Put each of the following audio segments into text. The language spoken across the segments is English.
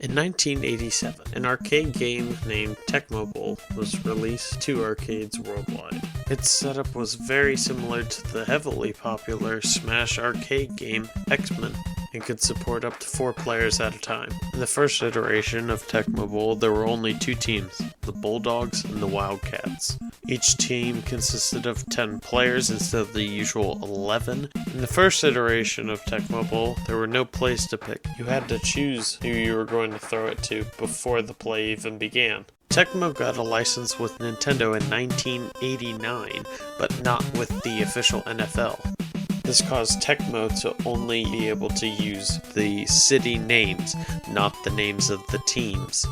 In 1987, an arcade game named Tecmo was released to arcades worldwide. Its setup was very similar to the heavily popular Smash arcade game X-Men and could support up to 4 players at a time. In the first iteration of Tecmo Bowl, there were only 2 teams, the Bulldogs and the Wildcats. Each team consisted of 10 players instead of the usual 11. In the first iteration of Tecmo Bowl, there were no plays to pick. You had to choose who you were going to throw it to before the play even began. Tecmo got a license with Nintendo in 1989, but not with the official NFL. This caused Tecmo to only be able to use the city names, not the names of the teams.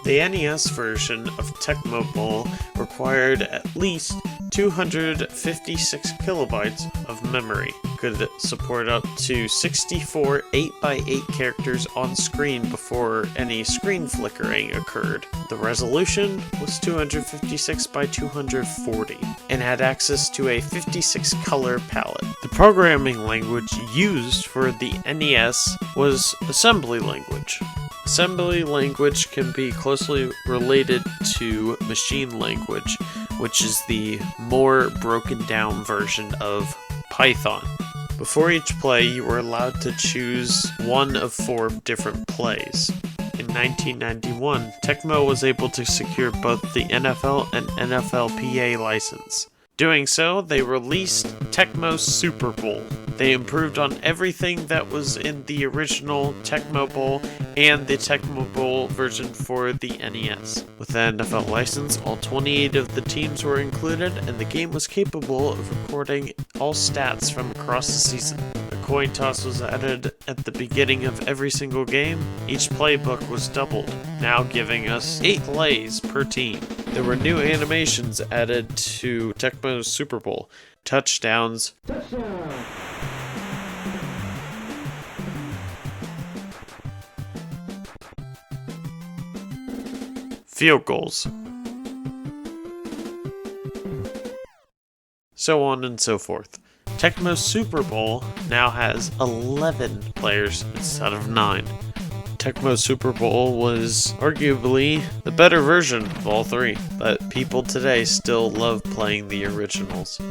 The NES version of Tecmo Bowl required at least 256 kilobytes of memory, could support up to 64 8x8 characters on screen before any screen flickering occurred. The resolution was 256 by 240 and had access to a 56 color palette. The programming language used for the NES was assembly language. Assembly language can be closely related to machine language, which is the more broken down version of Python. Before each play, you were allowed to choose one of 4 different plays. In 1991, Tecmo was able to secure both the NFL and NFLPA license. Doing so, they released Tecmo Super Bowl. They improved on everything that was in the original Tecmo Bowl and the Tecmo Bowl version for the NES. With the NFL license, all 28 of the teams were included, and the game was capable of recording all stats from across the season. A coin toss was added at the beginning of every single game. Each playbook was doubled, now giving us 8 plays per team. There were new animations added to Tecmo's Super Bowl. Touchdowns, field goals, so on and so forth. Tecmo Super Bowl now has 11 players instead of 9. Tecmo Super Bowl was arguably the better version of all 3, but people today still love playing the originals.